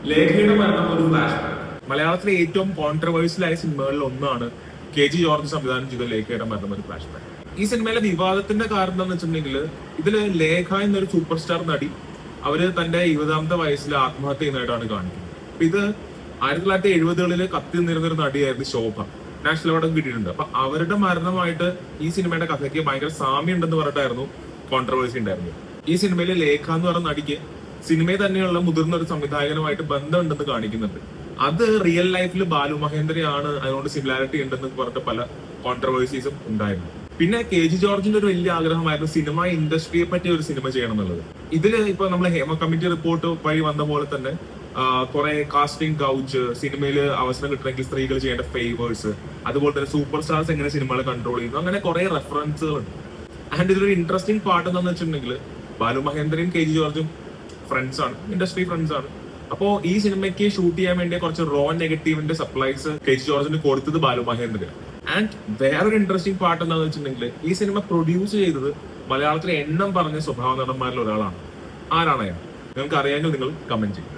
ലേഖയുടെ മരണം ഒരു flash back. മലയാളത്തിലെ ഏറ്റവും കോൺട്രവേഴ്സ്യൽ ആയ സിനിമകളിൽ ഒന്നാണ് KG ജോർജ് സംവിധാനം ചെയ്ത ലേഖയുടെ മരണം ഒരു ഫ്ലാഷ് ബാക്ക്. ഈ സിനിമയിലെ വിവാദത്തിന്റെ കാരണം എന്താണെന്ന് വെച്ചിട്ടുണ്ടെങ്കിൽ ഇതില് ലേഖ എന്നൊരു സൂപ്പർ സ്റ്റാർ നടി അവര് തന്റെ 20ാമത്തെ വയസ്സിൽ ആത്മഹത്യ ചെയ്യുന്നതായിട്ടാണ് കാണിക്കുന്നത്. അപ്പൊ ഇത് 1970കളിൽ കത്തി നിന്നിരുന്നൊരു നടിയായിരുന്നു ശോഭ. നാഷണൽ അവാർഡ് കിട്ടിയിട്ടുണ്ട്. അപ്പൊ അവരുടെ മരണമായിട്ട് ഈ സിനിമയുടെ കഥയ്ക്ക് ഭയങ്കര സാമ്യം ഉണ്ടെന്ന് പറഞ്ഞിട്ടായിരുന്നു കോൺട്രവേഴ്സി ഉണ്ടായിരുന്നത്. ഈ സിനിമയിലെ ലേഖ എന്ന് പറയുന്ന നടിക്ക് സിനിമയിൽ തന്നെയുള്ള മുതിർന്ന ഒരു സംവിധായകനുമായിട്ട് ബന്ധമുണ്ടെന്ന് കാണിക്കുന്നുണ്ട്. അത് റിയൽ ലൈഫിൽ ബാലു മഹേന്ദ്രയാണ്, അതുകൊണ്ട് സിമിലാരിറ്റി ഉണ്ടെന്ന് പറഞ്ഞിട്ട് പല കോൺട്രവേഴ്സീസും ഉണ്ടായിരുന്നു. പിന്നെ KG ജോർജിന്റെ ഒരു വലിയ ആഗ്രഹമായിരുന്നു സിനിമ ഇൻഡസ്ട്രിയെ പറ്റി ഒരു സിനിമ ചെയ്യണം എന്നുള്ളത്. ഇതില് ഇപ്പൊ നമ്മൾ ഹേമ കമ്മിറ്റി റിപ്പോർട്ട് വഴി വന്ന പോലെ തന്നെ കുറെ കാസ്റ്റിംഗ് കൗച്ച്, സിനിമയിൽ അവസരം കിട്ടണമെങ്കിൽ സ്ത്രീകൾ ചെയ്യേണ്ട ഫേവേഴ്സ്, അതുപോലെ തന്നെ സൂപ്പർ സ്റ്റാർസ് എങ്ങനെ സിനിമകൾ കൺട്രോൾ ചെയ്യുന്നു, അങ്ങനെ കുറെ റെഫറൻസുകളുണ്ട്. ആൻഡ് ഇതിലൊരു ഇൻട്രസ്റ്റിംഗ് പാർട്ട് എന്താണെന്ന് വെച്ചിട്ടുണ്ടെങ്കിൽ ബാലു മഹേന്ദ്രയും KG ജോർജും ഫ്രണ്ട്സ് ആണ്, ഇൻഡസ്ട്രി ഫ്രണ്ട്സ് ആണ്. അപ്പോ ഈ സിനിമയ്ക്ക് ഷൂട്ട് ചെയ്യാൻ വേണ്ടി കുറച്ച് റോ നെഗറ്റീവിന്റെ സപ്ലൈസ് KG ജോർജിന് കൊടുത്തത് ബാലു മഹേന്ദ്ര. ആൻഡ് വേറൊരു ഇൻട്രസ്റ്റിംഗ് പാർട്ട് എന്താണെന്ന് വെച്ചിട്ടുണ്ടെങ്കിൽ ഈ സിനിമ പ്രൊഡ്യൂസ് ചെയ്തത് മലയാളത്തിലെ എണ്ണം പറഞ്ഞ സ്വഭാവ നടന്മാരിൽ ഒരാളാണ്. ആരാണ് അയാൾ? നിങ്ങൾക്ക് അറിയാമെങ്കിൽ നിങ്ങൾ കമന്റ് ചെയ്യും.